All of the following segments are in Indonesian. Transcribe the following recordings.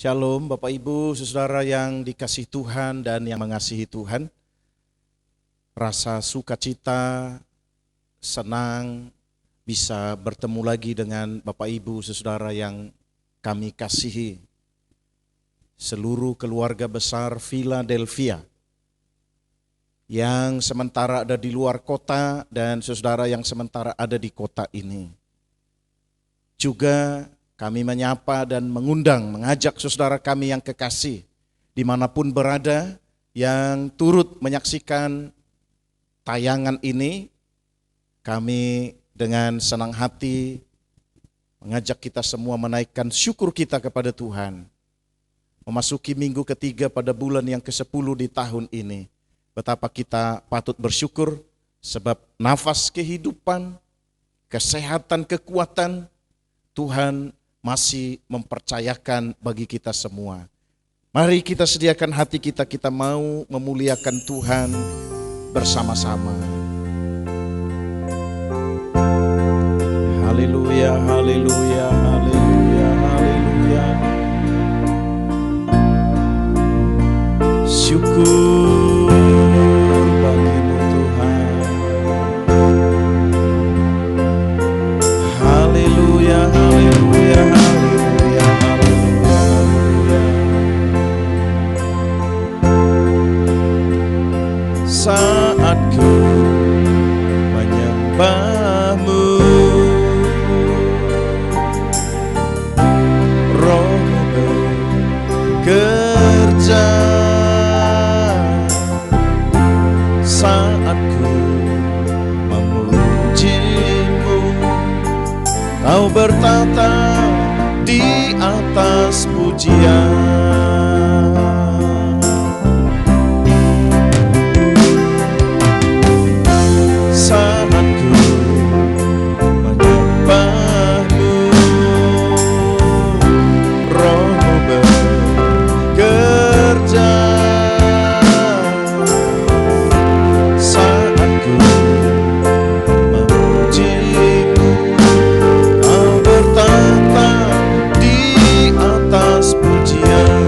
Shalom Bapak Ibu, Saudara yang dikasihi Tuhan dan yang mengasihi Tuhan. Rasa sukacita, senang bisa bertemu lagi dengan Bapak Ibu, Saudara yang kami kasihi. Seluruh keluarga besar Philadelphia yang sementara ada di luar kota dan saudara yang sementara ada di kota ini. Juga kami menyapa dan mengajak saudara kami yang kekasih dimanapun berada yang turut menyaksikan tayangan ini. Kami dengan senang hati mengajak kita semua menaikkan syukur kita kepada Tuhan. Memasuki minggu ketiga pada bulan yang ke-10 di tahun ini. Betapa kita patut bersyukur sebab nafas kehidupan, kesehatan, kekuatan Tuhan masih mempercayakan bagi kita semua. Mari kita sediakan hati kita, kita mau memuliakan Tuhan bersama-sama. Haleluya, haleluya, haleluya, haleluya. Syukur bagimu Tuhan. Haleluya, haleluya, haleluya, haleluya, haleluya. Saat ku menyembahmu, Roh-Mu bekerja. Saat ku memujimu, Kau bertata di atas pujian. Saat ku menyembahmu, Roh-Mu bekerja. Saat ku memujimu, Kau bertata di atas pujian.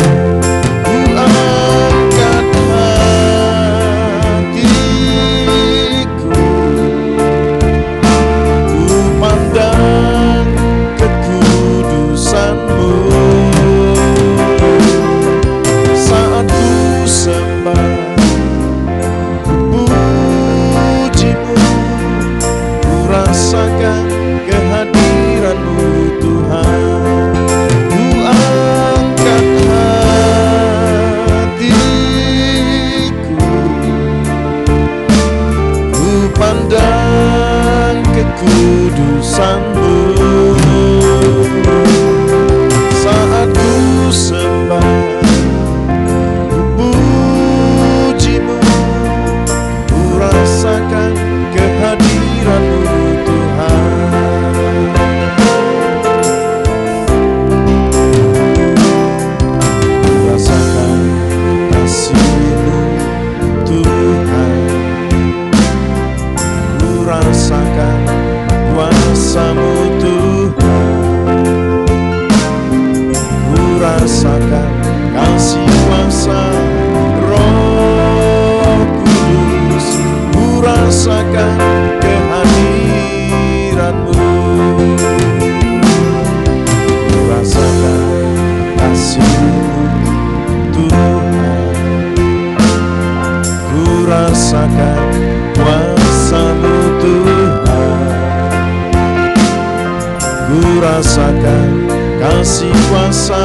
Ku angkat hatiku, ku pandang kekudusan-Mu. Saat ku sembah, ku pujimu, ku rasakan kehadiran-Mu Tuhan. Ku angkat hatiku, ku pandang kekudusan-Mu. Saat ku sembah, ku pujimu, ku rasakan kehadiran-Mu Tuhan. Ku rasakan kasih-Mu Tuhan. Ku rasakan kuasa-Mu Tuhan. Ku rasakan kasih kuasa Roh Kudus. Ku rasakan kehadiran-Mu. Ku rasakan kasih-Mu Tuhan. Ku rasakan kuasa-Mu Tuhan. Ku rasakan kasih kuasa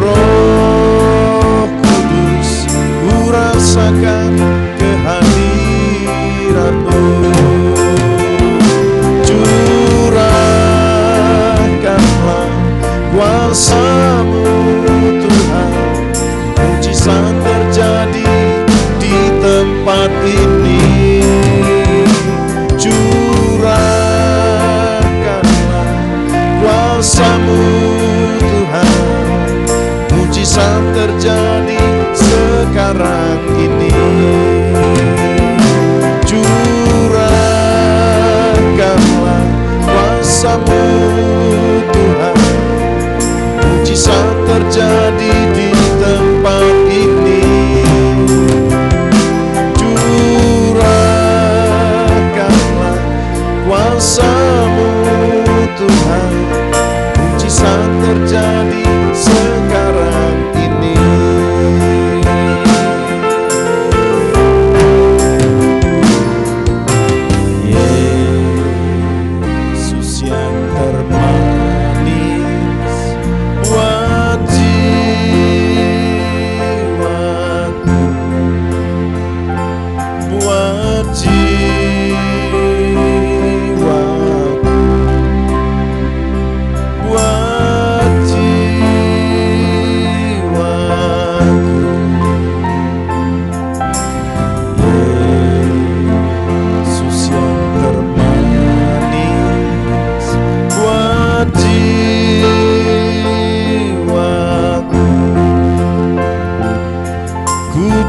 Roh Kudus. Ku rasakan kehadiran-Mu. Curahkanlah kuasa-Mu Tuhan. Mujizat terjadi di tempat ini. Curahkanlah kuasa-Mu Tuhan. Mujizat terjadi sekarang ini. Curahkanlah kuasa-Mu Tuhan. Mujizat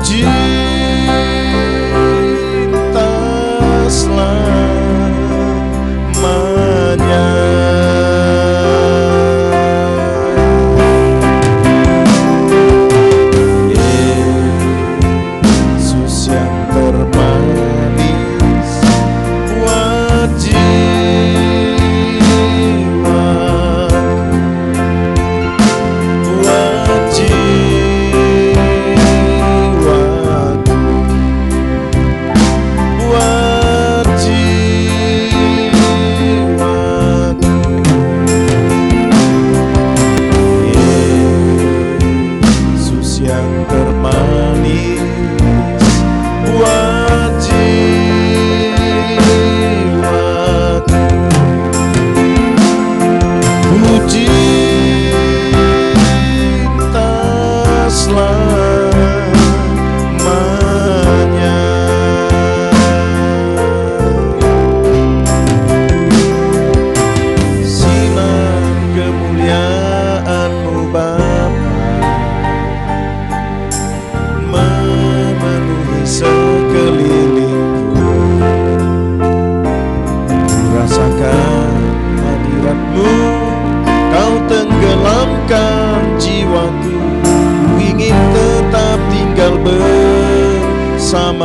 cinta selamanya. Yesus yang termanis buat jiwaku, ku ingin tetap tinggal bersamamu.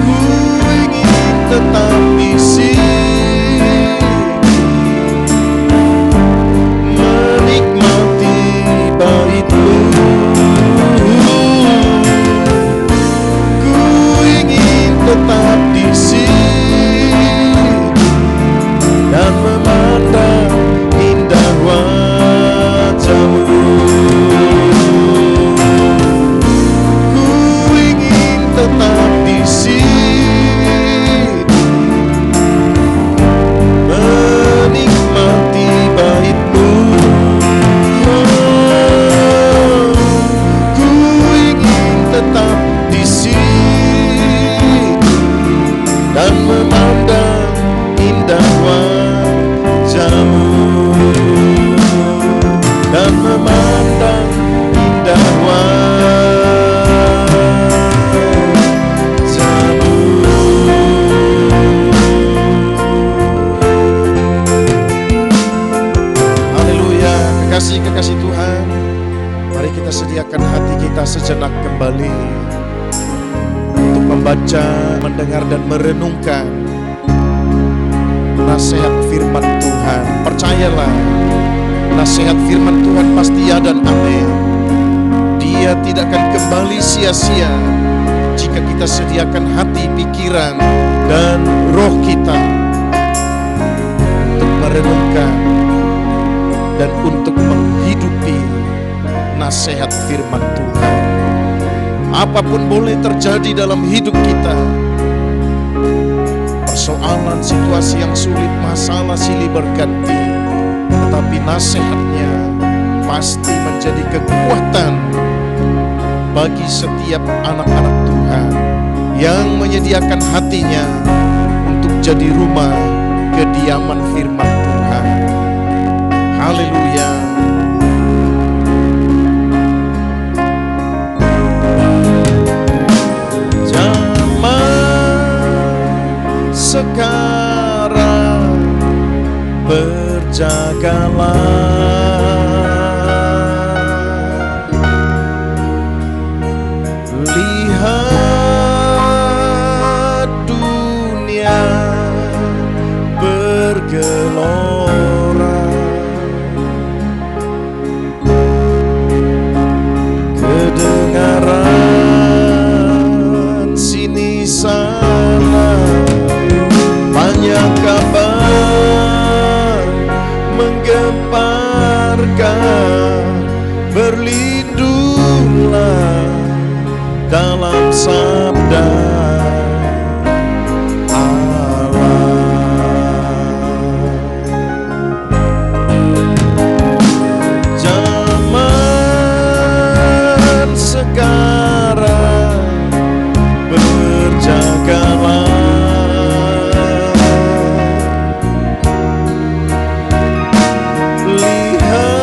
Ku ingin tetap di sini, menikmati baitmu. Ku ingin tetap di sini dan memandang indah wajahmu. Ku ingin tetap di sini, menikmati baitmu. Ku ingin tetap di sini dan memandang indah wajahmu, dan memandang indah wajahmu. Haleluya. Kekasih-kekasih Tuhan, mari kita sediakan hati kita sejenak kembali untuk membaca, mendengar dan merenungkan nasihat firman Tuhan. Percayalah, nasihat firman Tuhan pasti ya dan amin. Dia tidak akan kembali sia-sia jika kita sediakan hati, pikiran, dan roh kita untuk merenungkan dan untuk menghidupi nasihat firman Tuhan. Apapun boleh terjadi dalam hidup kita, persoalan, situasi yang sulit, masalah silih berganti, tetapi nasihatnya pasti menjadi kekuatan bagi setiap anak-anak Tuhan yang menyediakan hatinya untuk jadi rumah kediaman firman Tuhan. Haleluya. Sekarang berjagalah, lihat dunia bergelora, kedengaran sini sana banyak kabar menggemparkan. Berlindunglah dalam sabda Allah. Zaman sekarang berjagalah, lihat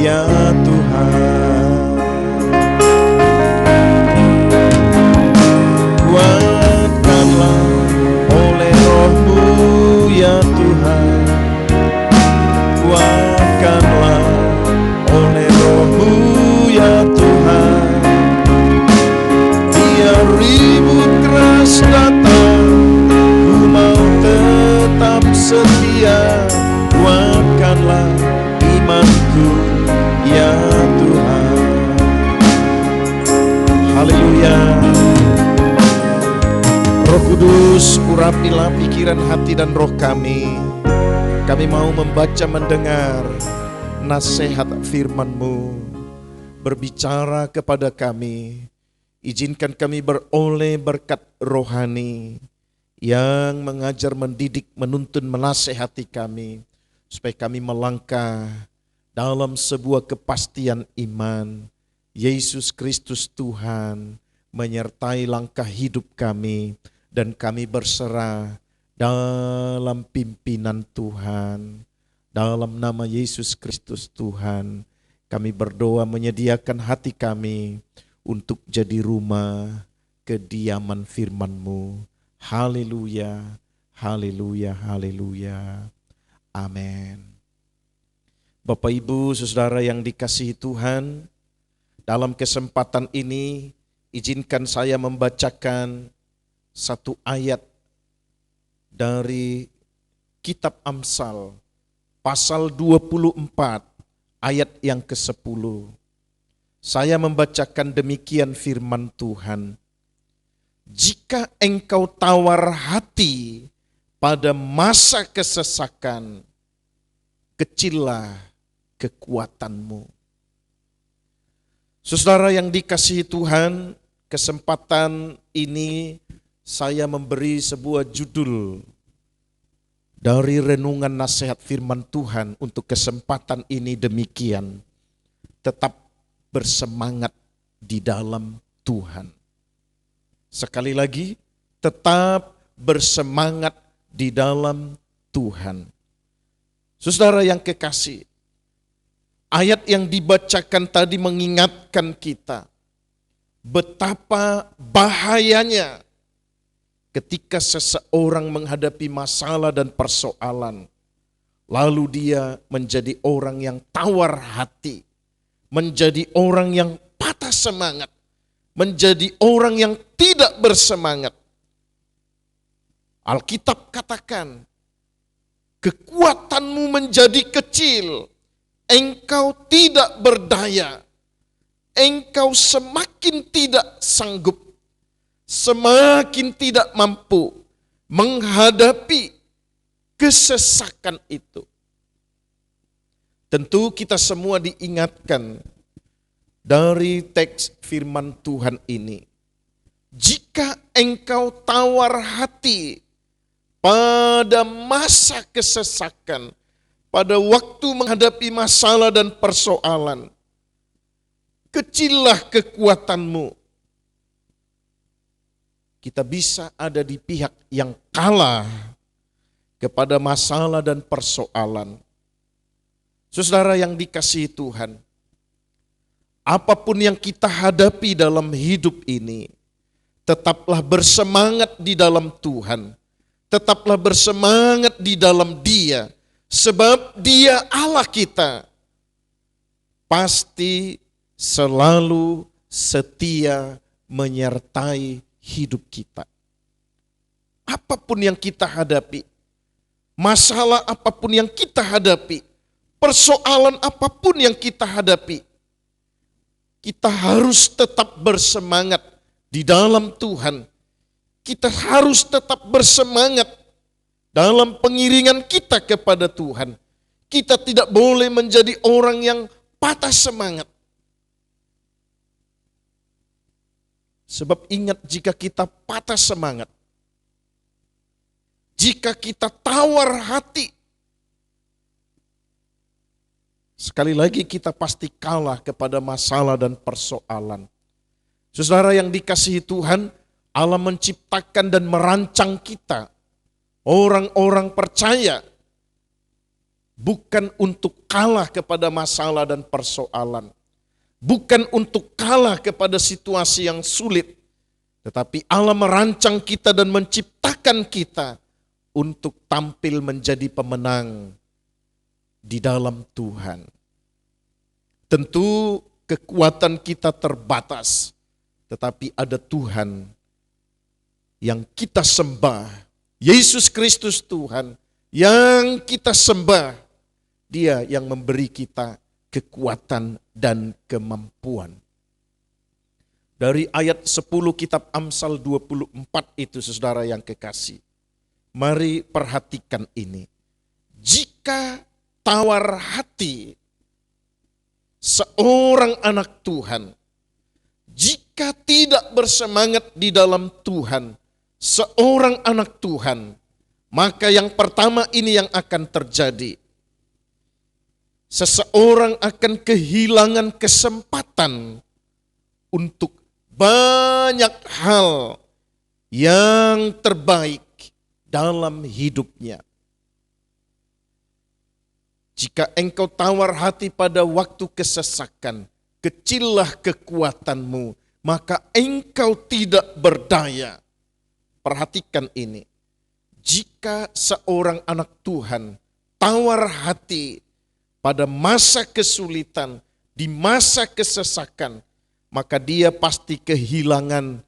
ya Tuhan. Kuatkanlah oleh Roh-Mu ya Tuhan. Kuatkanlah oleh Roh-Mu ya Tuhan. Biar ribut keras datang, ku mau tetap setia. Kuatkanlah imanku ya Tuhan. Haleluya. Roh Kudus, urapilah pikiran hati dan roh kami. Kami mau membaca mendengar nasihat firman-Mu. Berbicara kepada kami. Izinkan kami beroleh berkat rohani yang mengajar, mendidik, menuntun, menasehati kami. Supaya kami melangkah dalam sebuah kepastian iman. Yesus Kristus Tuhan menyertai langkah hidup kami. Dan kami berserah dalam pimpinan Tuhan. Dalam nama Yesus Kristus Tuhan, kami berdoa menyediakan hati kami untuk jadi rumah kediaman firman-Mu. Haleluya, haleluya, haleluya. Amin. Bapak Ibu Saudara yang dikasihi Tuhan, dalam kesempatan ini izinkan saya membacakan satu ayat dari kitab Amsal pasal 24 ayat yang ke-10. Saya membacakan demikian firman Tuhan. Jika engkau tawar hati pada masa kesesakan, kecillah kekuatanmu. Saudara yang dikasihi Tuhan, kesempatan ini saya memberi sebuah judul dari renungan nasihat firman Tuhan untuk kesempatan ini demikian. Tetap bersemangat di dalam Tuhan. Sekali lagi, tetap bersemangat di dalam Tuhan. Saudara yang kekasih, ayat yang dibacakan tadi mengingatkan kita betapa bahayanya ketika seseorang menghadapi masalah dan persoalan, lalu dia menjadi orang yang tawar hati, menjadi orang yang patah semangat, menjadi orang yang tidak bersemangat. Alkitab katakan, kekuatanmu menjadi kecil, engkau tidak berdaya, engkau semakin tidak sanggup, semakin tidak mampu menghadapi kesesakan itu. Tentu kita semua diingatkan dari teks firman Tuhan ini. Jika engkau tawar hati pada masa kesesakan, pada waktu menghadapi masalah dan persoalan, kecillah kekuatanmu. Kita bisa ada di pihak yang kalah kepada masalah dan persoalan. Saudara yang dikasihi Tuhan, apapun yang kita hadapi dalam hidup ini, tetaplah bersemangat di dalam Tuhan. Tetaplah bersemangat di dalam Dia, sebab Dia Allah kita. Pasti selalu setia menyertai hidup kita. Apapun yang kita hadapi, masalah apapun yang kita hadapi, persoalan apapun yang kita hadapi, kita harus tetap bersemangat di dalam Tuhan. Kita harus tetap bersemangat dalam pengiringan kita kepada Tuhan. Kita tidak boleh menjadi orang yang patah semangat. Sebab ingat, jika kita patah semangat, jika kita tawar hati, sekali lagi kita pasti kalah kepada masalah dan persoalan. Saudara yang dikasihi Tuhan, Allah menciptakan dan merancang kita, orang-orang percaya, bukan untuk kalah kepada masalah dan persoalan, bukan untuk kalah kepada situasi yang sulit, tetapi Allah merancang kita dan menciptakan kita untuk tampil menjadi pemenang di dalam Tuhan. Tentu kekuatan kita terbatas, tetapi ada Tuhan yang kita sembah. Yesus Kristus Tuhan yang kita sembah. Dia yang memberi kita kekuatan dan kemampuan. Dari ayat 10 kitab Amsal 24 itu saudara yang kekasih. Mari perhatikan ini. Jika tawar hati seorang anak Tuhan, jika tidak bersemangat di dalam Tuhan, seorang anak Tuhan, maka yang pertama ini yang akan terjadi. Seseorang akan kehilangan kesempatan untuk banyak hal yang terbaik dalam hidupnya. Jika engkau tawar hati pada waktu kesesakan, kecillah kekuatanmu, maka engkau tidak berdaya. Perhatikan ini. Jika seorang anak Tuhan tawar hati pada masa kesulitan, di masa kesesakan, maka dia pasti kehilangan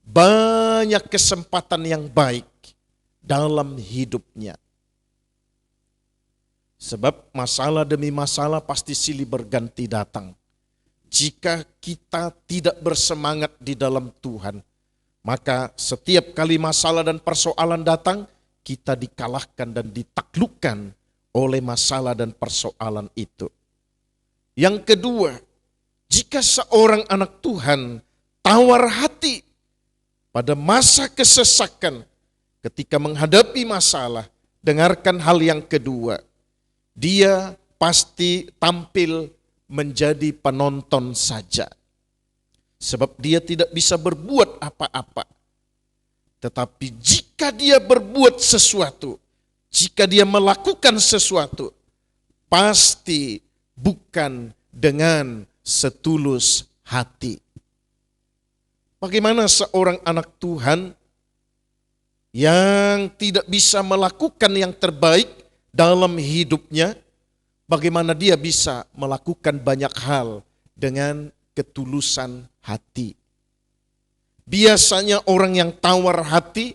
banyak kesempatan yang baik dalam hidupnya. Sebab masalah demi masalah pasti silih berganti datang. Jika kita tidak bersemangat di dalam Tuhan, maka setiap kali masalah dan persoalan datang, kita dikalahkan dan ditaklukkan oleh masalah dan persoalan itu. Yang kedua, jika seorang anak Tuhan tawar hati pada masa kesesakan ketika menghadapi masalah, dengarkan hal yang kedua. Dia pasti tampil menjadi penonton saja. Sebab dia tidak bisa berbuat apa-apa. Tetapi jika dia berbuat sesuatu, jika dia melakukan sesuatu, pasti bukan dengan setulus hati. Bagaimana seorang anak Tuhan yang tidak bisa melakukan yang terbaik dalam hidupnya, bagaimana dia bisa melakukan banyak hal dengan ketulusan hati? Biasanya orang yang tawar hati,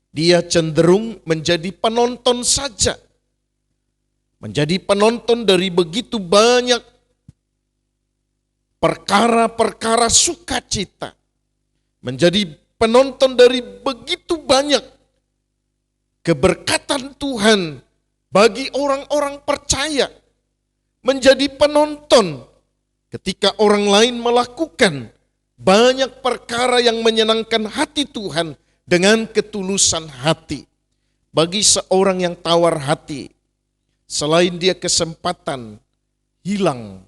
dia cenderung menjadi penonton saja. Menjadi penonton dari begitu banyak perkara-perkara sukacita. Menjadi penonton dari begitu banyak keberkatan Tuhan bagi orang-orang percaya. Menjadi penonton ketika orang lain melakukan banyak perkara yang menyenangkan hati Tuhan dengan ketulusan hati. Bagi seorang yang tawar hati, selain dia kesempatan hilang,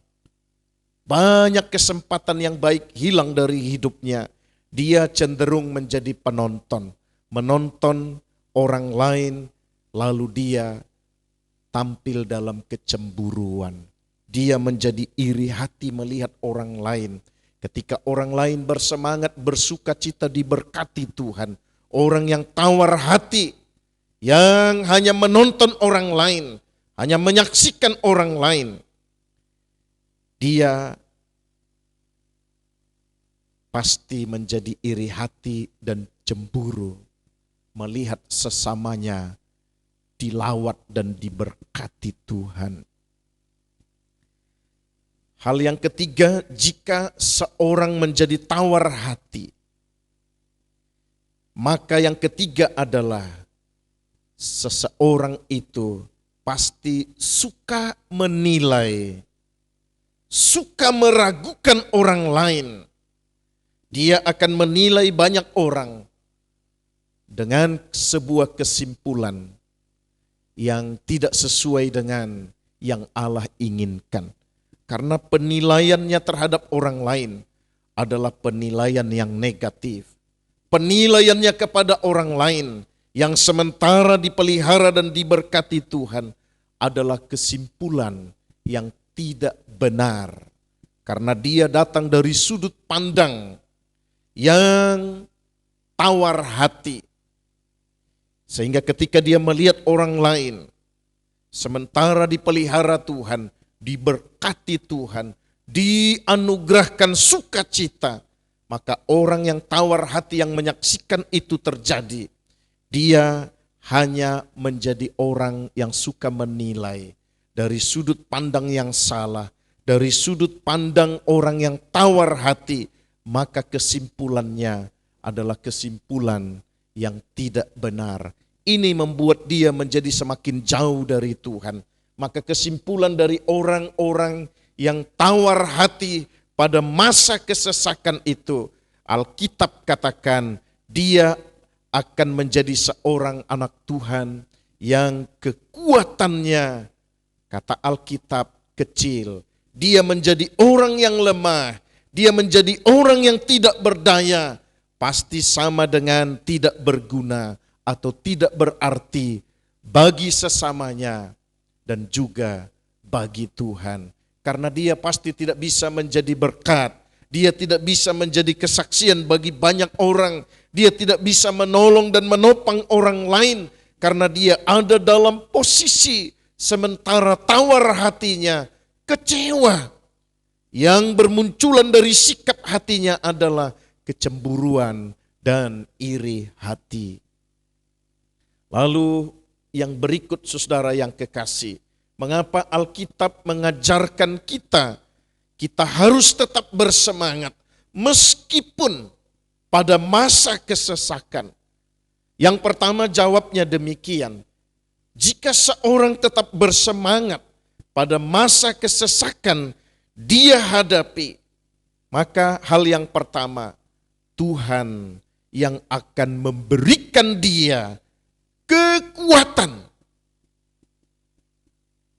banyak kesempatan yang baik hilang dari hidupnya, dia cenderung menjadi penonton. Menonton orang lain, lalu dia tampil dalam kecemburuan. Dia menjadi iri hati melihat orang lain. Ketika orang lain bersemangat, bersukacita diberkati Tuhan. Orang yang tawar hati, yang hanya menonton orang lain, hanya menyaksikan orang lain, dia pasti menjadi iri hati dan cemburu melihat sesamanya dilawat dan diberkati Tuhan. Hal yang ketiga, jika seorang menjadi tawar hati, maka yang ketiga adalah seseorang itu pasti suka menilai, suka meragukan orang lain. Dia akan menilai banyak orang dengan sebuah kesimpulan yang tidak sesuai dengan yang Allah inginkan. Karena penilaiannya terhadap orang lain adalah penilaian yang negatif. Penilaiannya kepada orang lain yang sementara dipelihara dan diberkati Tuhan adalah kesimpulan yang tidak benar. Karena dia datang dari sudut pandang yang tawar hati. Sehingga ketika dia melihat orang lain, sementara dipelihara Tuhan, diberkati Tuhan, dianugerahkan sukacita, maka orang yang tawar hati yang menyaksikan itu terjadi, dia hanya menjadi orang yang suka menilai dari sudut pandang yang salah, dari sudut pandang orang yang tawar hati, maka kesimpulannya adalah kesimpulan yang tidak benar. Ini membuat dia menjadi semakin jauh dari Tuhan. Maka kesimpulan dari orang-orang yang tawar hati pada masa kesesakan itu, Alkitab katakan dia akan menjadi seorang anak Tuhan yang kekuatannya, kata Alkitab, kecil. Dia menjadi orang yang lemah, dia menjadi orang yang tidak berdaya, pasti sama dengan tidak berguna atau tidak berarti bagi sesamanya dan juga bagi Tuhan. Karena dia pasti tidak bisa menjadi berkat, dia tidak bisa menjadi kesaksian bagi banyak orang, dia tidak bisa menolong dan menopang orang lain karena dia ada dalam posisi sementara tawar hatinya, kecewa. Yang bermunculan dari sikap hatinya adalah kecemburuan dan iri hati. Lalu yang berikut saudara yang kekasih, mengapa Alkitab mengajarkan kita harus tetap bersemangat meskipun pada masa kesesakan. Yang pertama jawabnya demikian, jika seorang tetap bersemangat pada masa kesesakan dia hadapi, maka hal yang pertama, Tuhan yang akan memberikan dia kekuatan.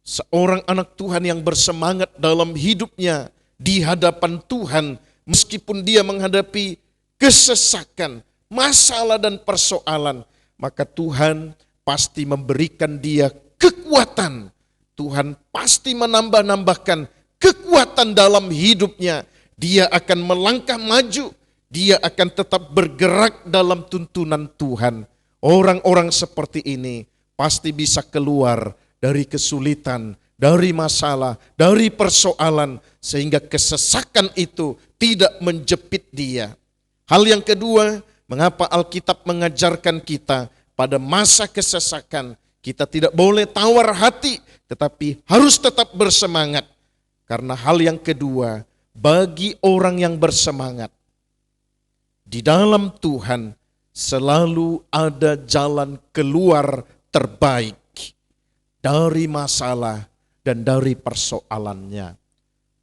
Seorang anak Tuhan yang bersemangat dalam hidupnya di hadapan Tuhan, meskipun dia menghadapi kesesakan, masalah dan persoalan, maka Tuhan pasti memberikan dia kekuatan. Tuhan pasti menambah-nambahkan kekuatan dalam hidupnya. Dia akan melangkah maju, dia akan tetap bergerak dalam tuntunan Tuhan. Orang-orang seperti ini pasti bisa keluar dari kesulitan, dari masalah, dari persoalan, sehingga kesesakan itu tidak menjepit dia. Hal yang kedua, mengapa Alkitab mengajarkan kita pada masa kesesakan, kita tidak boleh tawar hati, tetapi harus tetap bersemangat. Karena hal yang kedua, bagi orang yang bersemangat, di dalam Tuhan selalu ada jalan keluar terbaik dari masalah dan dari persoalannya.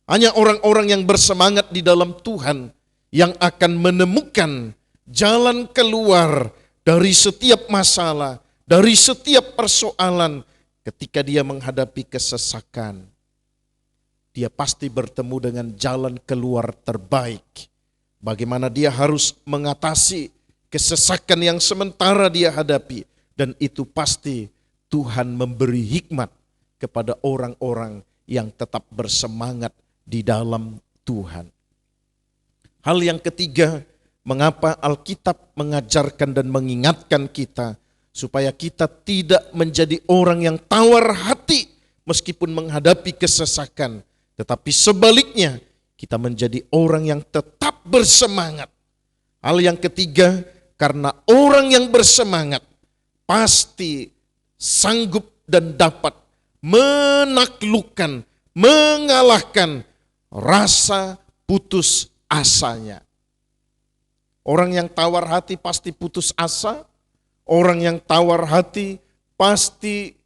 Hanya orang-orang yang bersemangat di dalam Tuhan yang akan menemukan jalan keluar dari setiap masalah, dari setiap persoalan ketika dia menghadapi kesesakan. Dia pasti bertemu dengan jalan keluar terbaik. Bagaimana dia harus mengatasi kesesakan yang sementara dia hadapi. Dan itu pasti Tuhan memberi hikmat kepada orang-orang yang tetap bersemangat di dalam Tuhan. Hal yang ketiga, mengapa Alkitab mengajarkan dan mengingatkan kita supaya kita tidak menjadi orang yang tawar hati meskipun menghadapi kesesakan. Tetapi sebaliknya, kita menjadi orang yang tetap bersemangat. Hal yang ketiga, karena orang yang bersemangat pasti sanggup dan dapat menaklukkan, mengalahkan rasa putus asanya. Orang yang tawar hati pasti putus asa, orang yang tawar hati pasti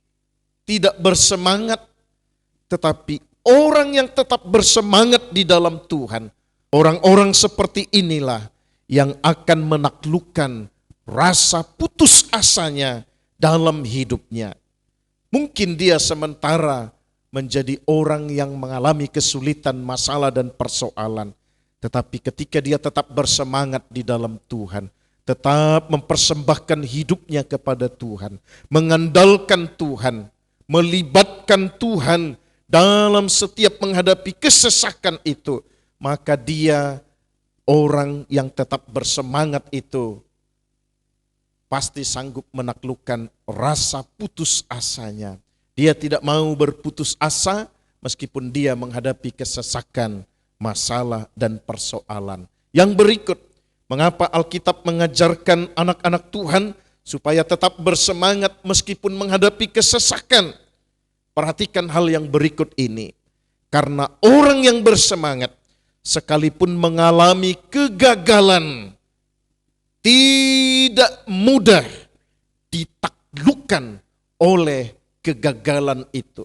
tidak bersemangat, tetapi orang yang tetap bersemangat di dalam Tuhan, orang-orang seperti inilah yang akan menaklukkan rasa putus asanya dalam hidupnya. Mungkin dia sementara menjadi orang yang mengalami kesulitan, masalah dan persoalan. Tetapi ketika dia tetap bersemangat di dalam Tuhan, tetap mempersembahkan hidupnya kepada Tuhan, mengandalkan Tuhan, melibatkan mengandalkan Tuhan dalam setiap menghadapi kesesakan itu, maka dia orang yang tetap bersemangat itu pasti sanggup menaklukkan rasa putus asanya. Dia tidak mau berputus asa meskipun dia menghadapi kesesakan, masalah, dan persoalan. Yang berikut, mengapa Alkitab mengajarkan anak-anak Tuhan supaya tetap bersemangat meskipun menghadapi kesesakan? Perhatikan hal yang berikut ini. Karena orang yang bersemangat sekalipun mengalami kegagalan, tidak mudah ditaklukkan oleh kegagalan itu.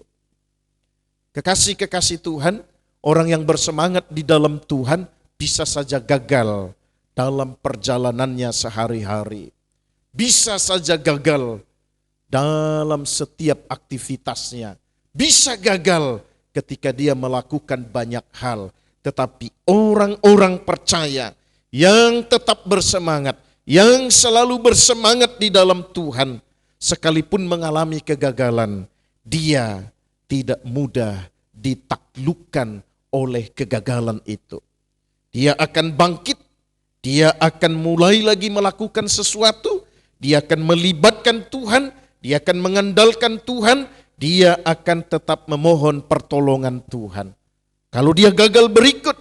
Kekasih-kekasih Tuhan, orang yang bersemangat di dalam Tuhan bisa saja gagal dalam perjalanannya sehari-hari. Bisa saja gagal dalam setiap aktivitasnya. Bisa gagal ketika dia melakukan banyak hal. Tetapi orang-orang percaya yang tetap bersemangat, yang selalu bersemangat di dalam Tuhan, sekalipun mengalami kegagalan, dia tidak mudah ditaklukkan oleh kegagalan itu. Dia akan bangkit, dia akan mulai lagi melakukan sesuatu, dia akan melibatkan Tuhan, dia akan mengandalkan Tuhan, dia akan tetap memohon pertolongan Tuhan. Kalau dia gagal berikut,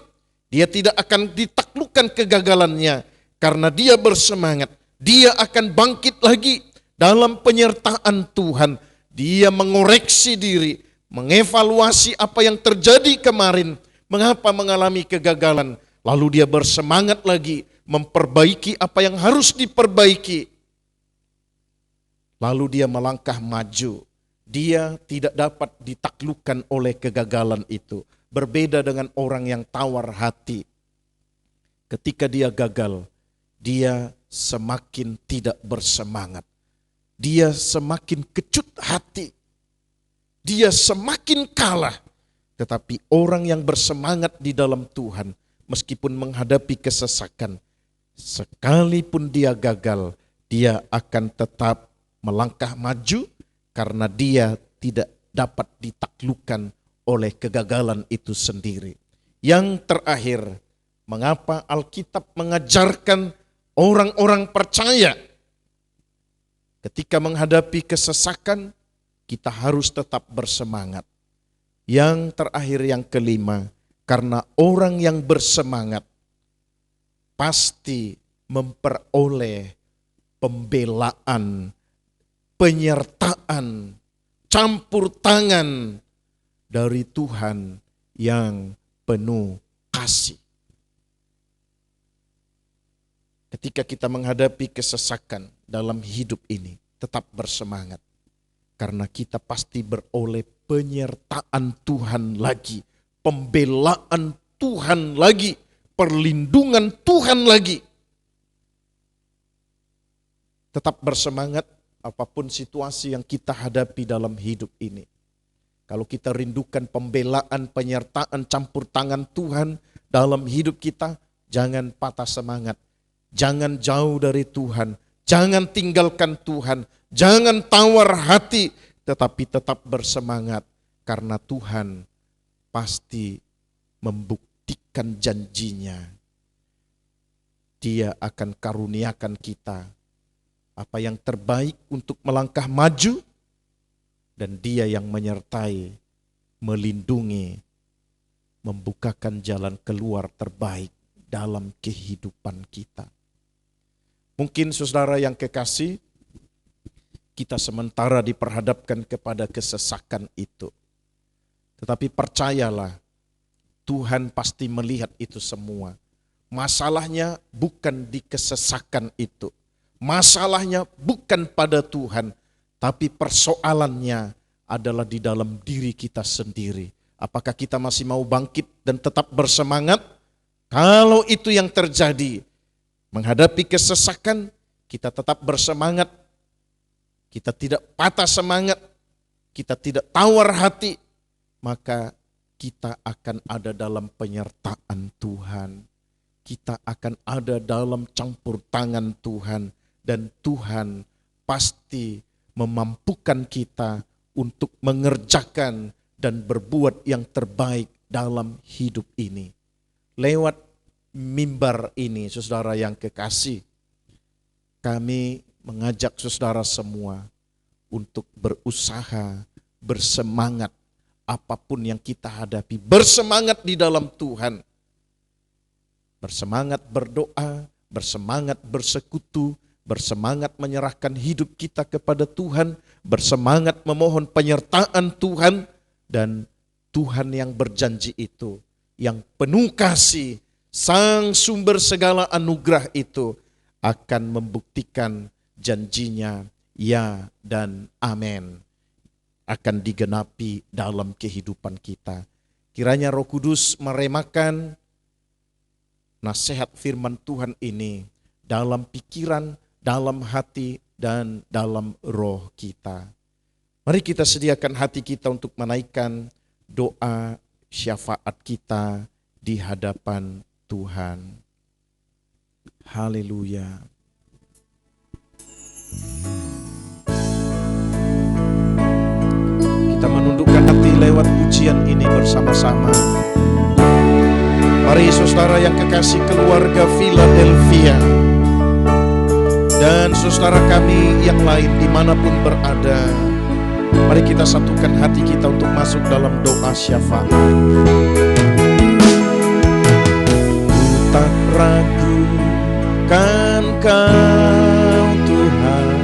dia tidak akan ditaklukkan kegagalannya karena dia bersemangat. Dia akan bangkit lagi dalam penyertaan Tuhan. Dia mengoreksi diri, mengevaluasi apa yang terjadi kemarin, mengapa mengalami kegagalan. Lalu dia bersemangat lagi memperbaiki apa yang harus diperbaiki. Lalu dia melangkah maju. Dia tidak dapat ditaklukkan oleh kegagalan itu. Berbeda dengan orang yang tawar hati. Ketika dia gagal, dia semakin tidak bersemangat. Dia semakin kecut hati. Dia semakin kalah. Tetapi orang yang bersemangat di dalam Tuhan, meskipun menghadapi kesesakan, sekalipun dia gagal, dia akan tetap melangkah maju karena dia tidak dapat ditaklukkan oleh kegagalan itu sendiri. Yang terakhir, mengapa Alkitab mengajarkan orang-orang percaya ketika menghadapi kesesakan, kita harus tetap bersemangat. Yang terakhir, yang kelima, karena orang yang bersemangat pasti memperoleh pembelaan, penyertaan, campur tangan dari Tuhan yang penuh kasih. Ketika kita menghadapi kesesakan dalam hidup ini, tetap bersemangat. Karena kita pasti beroleh penyertaan Tuhan lagi, pembelaan Tuhan lagi, perlindungan Tuhan lagi. Tetap bersemangat apapun situasi yang kita hadapi dalam hidup ini. Kalau kita rindukan pembelaan, penyertaan, campur tangan Tuhan dalam hidup kita, jangan patah semangat. Jangan jauh dari Tuhan. Jangan tinggalkan Tuhan. Jangan tawar hati. Tetapi tetap bersemangat. Karena Tuhan pasti membuktikan janjinya. Dia akan karuniakan kita apa yang terbaik untuk melangkah maju. Dan dia yang menyertai, melindungi, membukakan jalan keluar terbaik dalam kehidupan kita. Mungkin saudara yang kekasih, kita sementara diperhadapkan kepada kesesakan itu. Tetapi percayalah, Tuhan pasti melihat itu semua. Masalahnya bukan di kesesakan itu. Masalahnya bukan pada Tuhan. Tapi persoalannya adalah di dalam diri kita sendiri. Apakah kita masih mau bangkit dan tetap bersemangat? Kalau itu yang terjadi, menghadapi kesesakan, kita tetap bersemangat. Kita tidak patah semangat, kita tidak tawar hati, maka kita akan ada dalam penyertaan Tuhan. Kita akan ada dalam campur tangan Tuhan. Dan Tuhan pasti memampukan kita untuk mengerjakan dan berbuat yang terbaik dalam hidup ini. Lewat mimbar ini, saudara yang kekasih, kami mengajak saudara semua untuk berusaha, bersemangat apapun yang kita hadapi, bersemangat di dalam Tuhan, bersemangat berdoa, bersemangat bersekutu, bersemangat menyerahkan hidup kita kepada Tuhan, bersemangat memohon penyertaan Tuhan, dan Tuhan yang berjanji itu, yang penuh kasih, Sang sumber segala anugerah itu akan membuktikan janjinya ya dan amin, akan digenapi dalam kehidupan kita. Kiranya Roh Kudus meremakan nasihat firman Tuhan ini dalam pikiran, dalam hati, dan dalam roh kita. Mari kita sediakan hati kita untuk menaikkan doa syafaat kita di hadapan Tuhan. Haleluya. Kita menundukkan hati lewat pujian ini bersama-sama. Mari saudara yang kekasih keluarga Philadelphia dan saudara kami yang lain dimanapun berada, mari kita satukan hati kita untuk masuk dalam doa syafaat. Ku tak ragu kan Kau Tuhan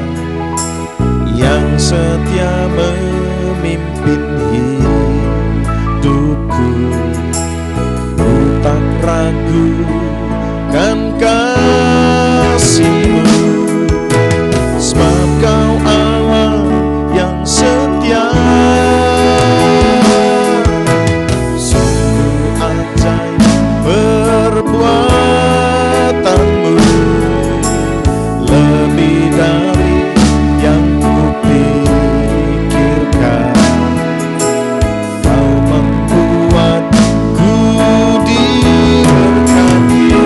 yang setia memimpin hidupku. Ku tak ragu kan kasih-Mu, sebab Kau Allah yang setia. Sungguh ajaib perbuatan-Mu, lebih dari yang kupikirkan. Kau membuatku diberkati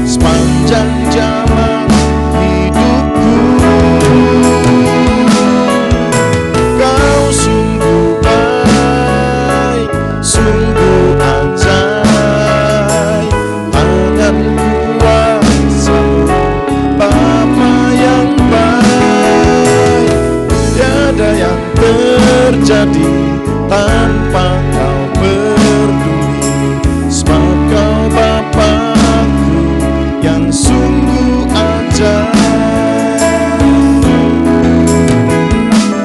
sepanjang jalan hidupku. Kau sungguh baik, sungguh ajaib, tangan kuasa Bapa yang baik. Tiada yang terjadi tanpa Kau peduli, sebab Kau Bapa-Ku yang sungguh ajaib.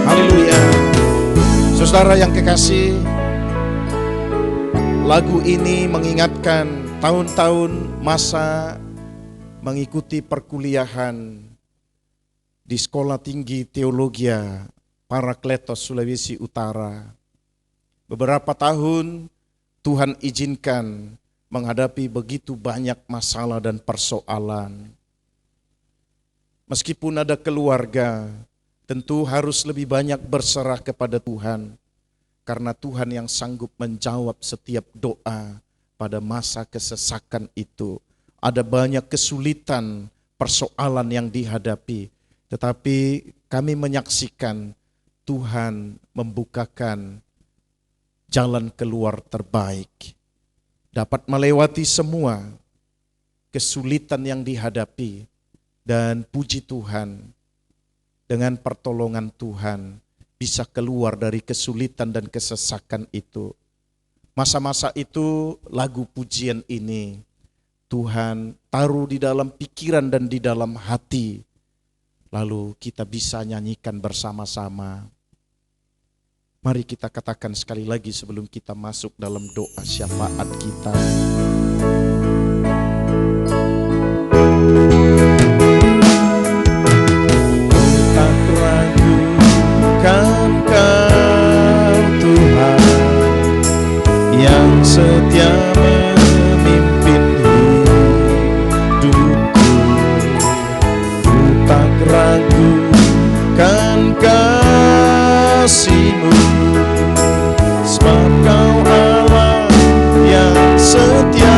Haleluya. Saudara yang kekasih, lagu ini mengingatkan tahun-tahun masa mengikuti perkuliahan di Sekolah Tinggi Teologia Parakletos Sulawesi Utara. Beberapa tahun Tuhan izinkan menghadapi begitu banyak masalah dan persoalan. Meskipun ada keluarga, tentu harus lebih banyak berserah kepada Tuhan, karena Tuhan yang sanggup menjawab setiap doa pada masa kesesakan itu. Ada banyak kesulitan, persoalan yang dihadapi, tetapi kami menyaksikan Tuhan membukakan jalan keluar terbaik, dapat melewati semua kesulitan yang dihadapi, dan puji Tuhan, dengan pertolongan Tuhan bisa keluar dari kesulitan dan kesesakan itu. Masa-masa itu lagu pujian ini Tuhan taruh di dalam pikiran dan di dalam hati, lalu kita bisa nyanyikan bersama-sama. Mari kita katakan sekali lagi sebelum kita masuk dalam doa syafaat kita. Tak ragu kan Kau Tuhan yang setia memimpin hidupku. Ku tak ragu kan kasih-Mu, sebab Kau Allah yang setia.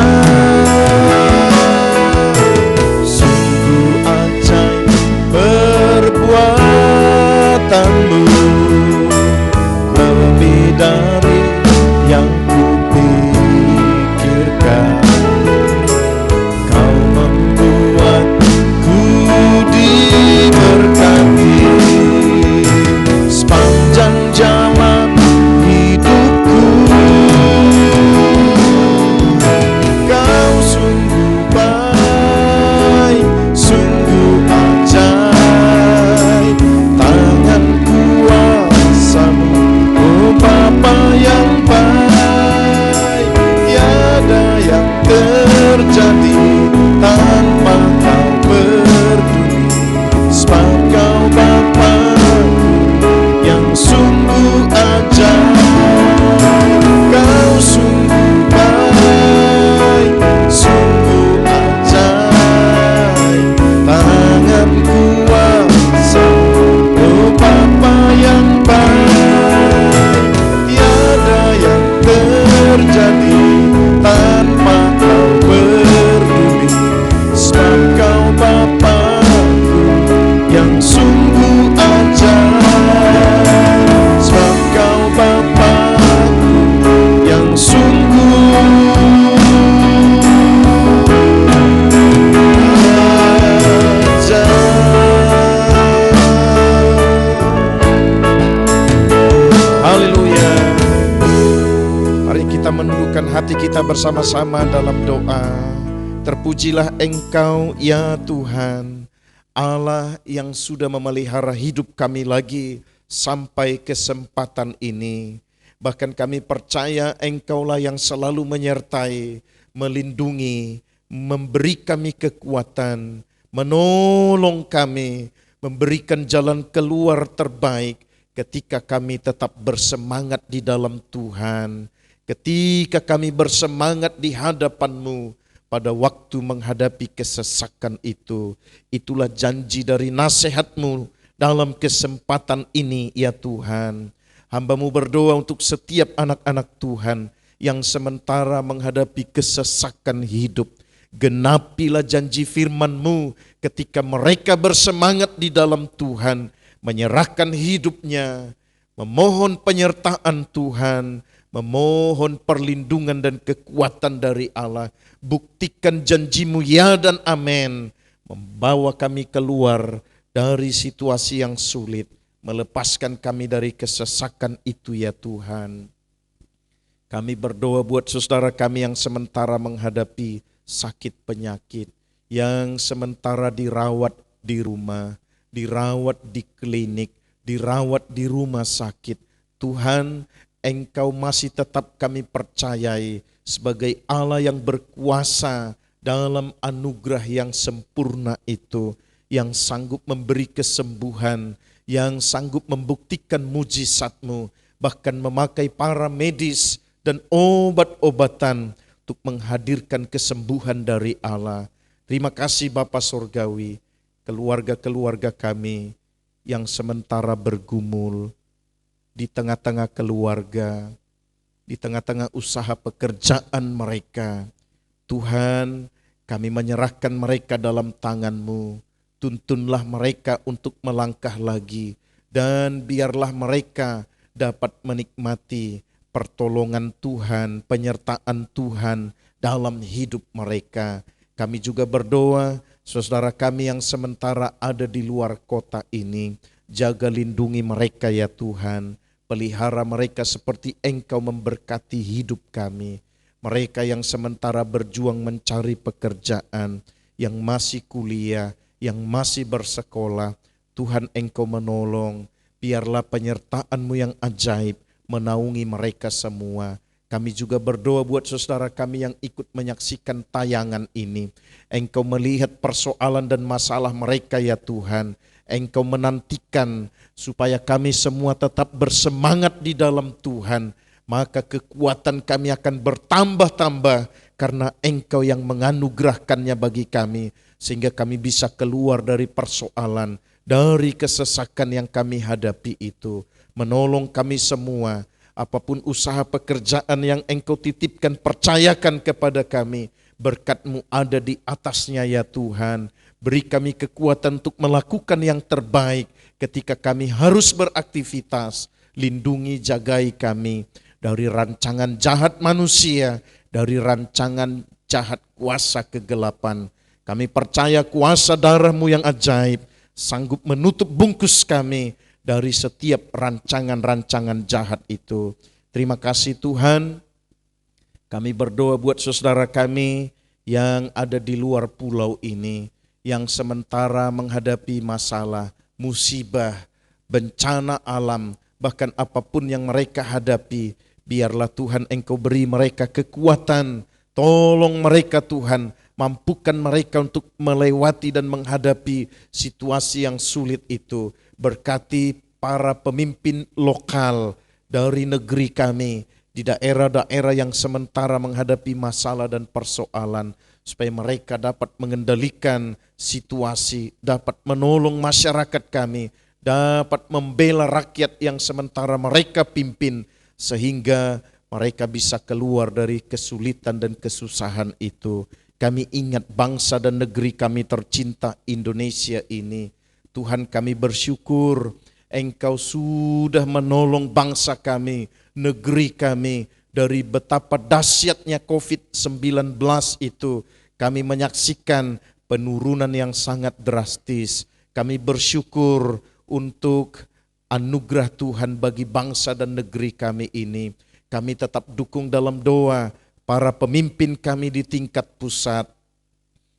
Sungguh ajaib perbuatan-Mu, kita menundukkan hati kita bersama-sama dalam doa. Terpujilah Engkau ya Tuhan, Allah yang sudah memelihara hidup kami lagi sampai kesempatan ini. Bahkan kami percaya Engkaulah yang selalu menyertai, melindungi, memberi kami kekuatan, menolong kami, memberikan jalan keluar terbaik ketika kami tetap bersemangat di dalam Tuhan. Ketika kami bersemangat di hadapan-Mu pada waktu menghadapi kesesakan itu. Itulah janji dari nasihat-Mu dalam kesempatan ini ya Tuhan. Hamba-Mu berdoa untuk setiap anak-anak Tuhan yang sementara menghadapi kesesakan hidup. Genapilah janji firman-Mu ketika mereka bersemangat di dalam Tuhan, menyerahkan hidupnya, memohon penyertaan Tuhan, memohon perlindungan dan kekuatan dari Allah. Buktikan janji-Mu ya dan amin, membawa kami keluar dari situasi yang sulit, melepaskan kami dari kesesakan itu ya Tuhan. Kami berdoa buat saudara kami yang sementara menghadapi sakit penyakit, yang sementara dirawat di rumah, dirawat di klinik, dirawat di rumah sakit. Tuhan, Engkau masih tetap kami percayai sebagai Allah yang berkuasa dalam anugerah yang sempurna itu, yang sanggup memberi kesembuhan, yang sanggup membuktikan mujizat-Mu, bahkan memakai para medis dan obat-obatan untuk menghadirkan kesembuhan dari Allah. Terima kasih Bapa Surgawi, keluarga-keluarga kami yang sementara bergumul di tengah-tengah keluarga, di tengah-tengah usaha pekerjaan mereka. Tuhan, kami menyerahkan mereka dalam tangan-Mu. Tuntunlah mereka untuk melangkah lagi, dan biarlah mereka dapat menikmati pertolongan Tuhan, penyertaan Tuhan dalam hidup mereka. Kami juga berdoa, saudara kami yang sementara ada di luar kota ini, jaga lindungi mereka ya Tuhan. Pelihara mereka seperti Engkau memberkati hidup kami. Mereka yang sementara berjuang mencari pekerjaan, yang masih kuliah, yang masih bersekolah, Tuhan Engkau menolong. Biarlah penyertaan-Mu yang ajaib menaungi mereka semua. Kami juga berdoa buat saudara kami yang ikut menyaksikan tayangan ini. Engkau melihat persoalan dan masalah mereka ya Tuhan. Engkau menantikan supaya kami semua tetap bersemangat di dalam Tuhan. Maka kekuatan kami akan bertambah-tambah karena Engkau yang menganugerahkannya bagi kami. Sehingga kami bisa keluar dari persoalan, dari kesesakan yang kami hadapi itu. Menolong kami semua, apapun usaha pekerjaan yang Engkau titipkan, percayakan kepada kami. Berkat-Mu ada di atasnya ya Tuhan. Beri kami kekuatan untuk melakukan yang terbaik ketika kami harus beraktivitas. Lindungi, jagai kami dari rancangan jahat manusia, dari rancangan jahat kuasa kegelapan. Kami percaya kuasa darah-Mu yang ajaib sanggup menutup bungkus kami dari setiap rancangan-rancangan jahat itu. Terima kasih Tuhan. Kami berdoa buat saudara kami yang ada di luar pulau ini, yang sementara menghadapi masalah, musibah, bencana alam, bahkan apapun yang mereka hadapi. Biarlah Tuhan Engkau beri mereka kekuatan, tolong mereka Tuhan, mampukan mereka untuk melewati dan menghadapi situasi yang sulit itu. Berkati para pemimpin lokal dari negeri kami, di daerah-daerah yang sementara menghadapi masalah dan persoalan, supaya mereka dapat mengendalikan situasi, dapat menolong masyarakat kami, dapat membela rakyat yang sementara mereka pimpin, sehingga mereka bisa keluar dari kesulitan dan kesusahan itu. Kami ingat bangsa dan negeri kami tercinta Indonesia ini. Tuhan, kami bersyukur Engkau sudah menolong bangsa kami, negeri kami dari betapa dahsyatnya COVID-19 itu. Kami menyaksikan penurunan yang sangat drastis. Kami bersyukur untuk anugerah Tuhan bagi bangsa dan negeri kami ini. Kami tetap dukung dalam doa para pemimpin kami di tingkat pusat,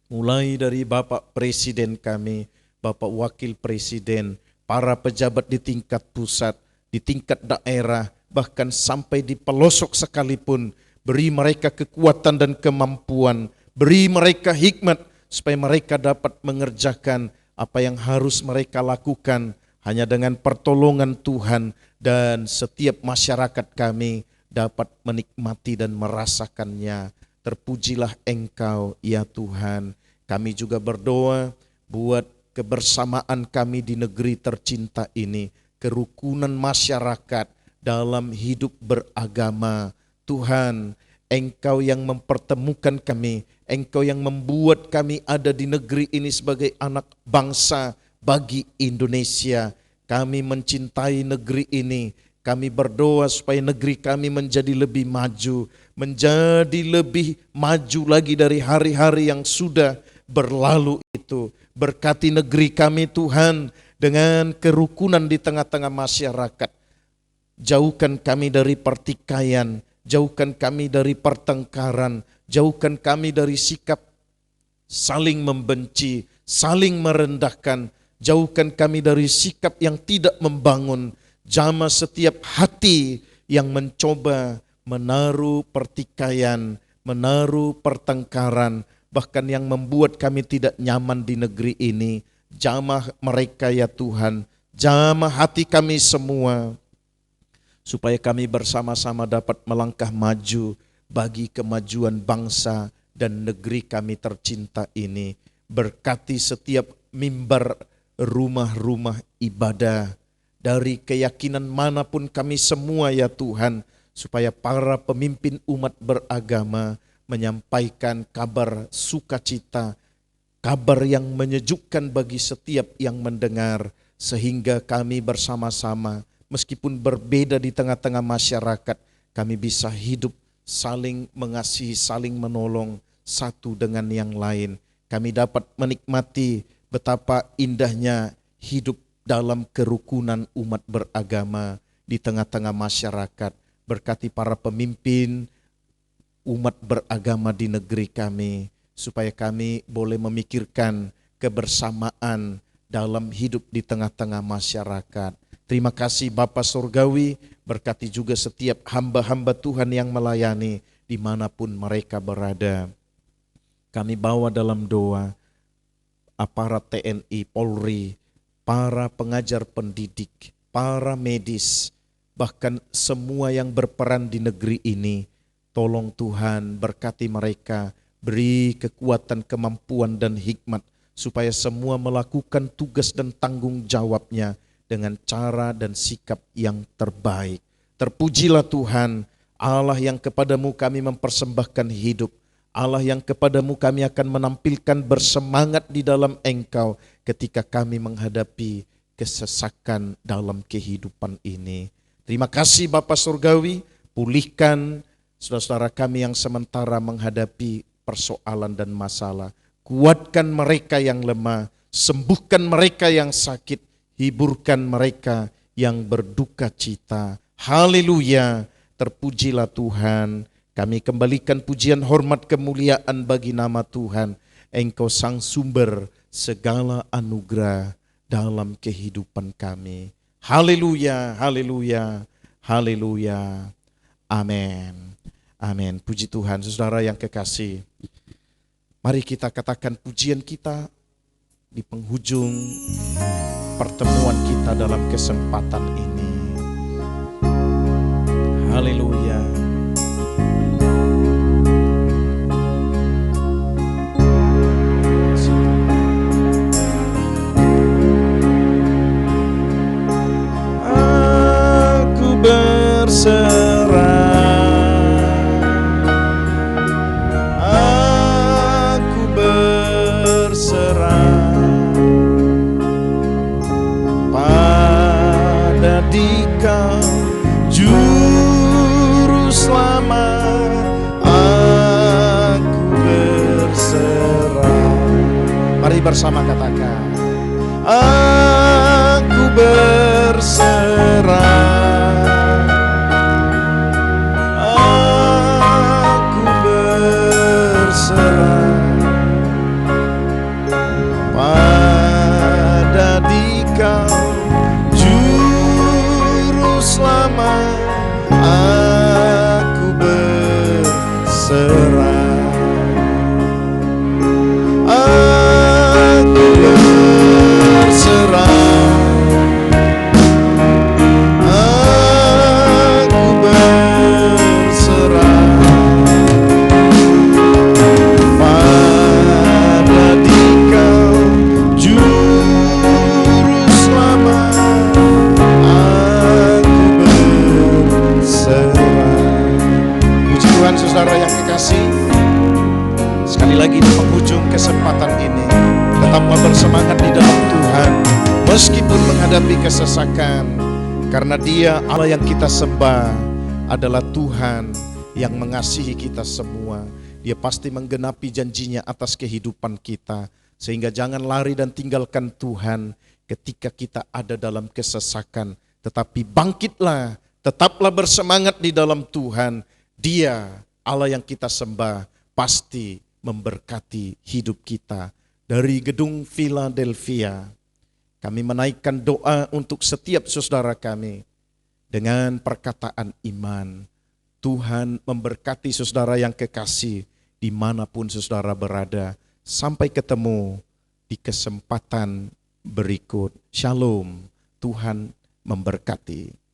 mulai dari Bapak Presiden kami, Bapak Wakil Presiden, para pejabat di tingkat pusat, di tingkat daerah, bahkan sampai di pelosok sekalipun. Beri mereka kekuatan dan kemampuan, beri mereka hikmat supaya mereka dapat mengerjakan apa yang harus mereka lakukan hanya dengan pertolongan Tuhan, dan setiap masyarakat kami dapat menikmati dan merasakannya. Terpujilah Engkau ya Tuhan. Kami juga berdoa buat kebersamaan kami di negeri tercinta ini, kerukunan masyarakat dalam hidup beragama. Tuhan, Engkau yang mempertemukan kami, Engkau yang membuat kami ada di negeri ini sebagai anak bangsa bagi Indonesia. Kami mencintai negeri ini. Kami berdoa supaya negeri kami menjadi lebih maju, menjadi lebih maju lagi dari hari-hari yang sudah berlalu itu. Berkati negeri kami Tuhan dengan kerukunan di tengah-tengah masyarakat. Jauhkan kami dari pertikaian, jauhkan kami dari pertengkaran, jauhkan kami dari sikap saling membenci, saling merendahkan, jauhkan kami dari sikap yang tidak membangun. Jamah setiap hati yang mencoba menaruh pertikaian, menaruh pertengkaran, bahkan yang membuat kami tidak nyaman di negeri ini. Jamah mereka ya Tuhan, jamah hati kami semua, supaya kami bersama-sama dapat melangkah maju bagi kemajuan bangsa dan negeri kami tercinta ini. Berkati setiap mimbar rumah-rumah ibadah, dari keyakinan manapun kami semua ya Tuhan, supaya para pemimpin umat beragama menyampaikan kabar sukacita, kabar yang menyejukkan bagi setiap yang mendengar, sehingga kami bersama-sama, meskipun berbeda di tengah-tengah masyarakat, kami bisa hidup saling mengasihi, saling menolong satu dengan yang lain. Kami dapat menikmati betapa indahnya hidup dalam kerukunan umat beragama di tengah-tengah masyarakat. Berkati para pemimpin umat beragama di negeri kami, supaya kami boleh memikirkan kebersamaan dalam hidup di tengah-tengah masyarakat. Terima kasih Bapa Surgawi, berkati juga setiap hamba-hamba Tuhan yang melayani dimanapun mereka berada. Kami bawa dalam doa aparat TNI, Polri, para pengajar pendidik, para medis, bahkan semua yang berperan di negeri ini. Tolong Tuhan berkati mereka, beri kekuatan, kemampuan dan hikmat, supaya semua melakukan tugas dan tanggung jawabnya dengan cara dan sikap yang terbaik. Terpujilah Tuhan, Allah yang kepadamu kami mempersembahkan hidup, Allah yang kepadamu kami akan menampilkan bersemangat di dalam Engkau ketika kami menghadapi kesesakan dalam kehidupan ini. Terima kasih Bapa Surgawi, pulihkan saudara-saudara kami yang sementara menghadapi persoalan dan masalah. Kuatkan mereka yang lemah, sembuhkan mereka yang sakit, hiburkan mereka yang berduka cita. Haleluya, terpujilah Tuhan. Kami kembalikan pujian, hormat, kemuliaan bagi nama Tuhan. Engkau sang sumber segala anugerah dalam kehidupan kami. Haleluya, haleluya, haleluya. Amin. Amin. Puji Tuhan. Saudara yang kekasih, mari kita katakan pujian kita di penghujung pertemuan kita dalam kesempatan ini. Haleluya. Aku berserah, aku berserah pada Dikau Juru Selamat. Aku berserah. Mari bersama katakan, aku berserah berserah. Aku berserah. Aku berserah pada Dikau, Juru Selamat. Aku berserah. Puji Tuhan, saudara yang kekasih. Sekali lagi di penghujung kesempatan ini, tetaplah bersemangat di dalam Tuhan meskipun menghadapi kesesakan, karena Dia Allah yang kita sembah adalah Tuhan yang mengasihi kita semua. Dia pasti menggenapi janjinya atas kehidupan kita, sehingga jangan lari dan tinggalkan Tuhan ketika kita ada dalam kesesakan, tetapi bangkitlah, tetaplah bersemangat di dalam Tuhan. Dia Allah yang kita sembah pasti memberkati hidup kita. Dari gedung Philadelphia, kami menaikkan doa untuk setiap saudara kami dengan perkataan iman. Tuhan memberkati saudara yang kekasih dimanapun saudara berada. Sampai ketemu di kesempatan berikut. Shalom, Tuhan memberkati.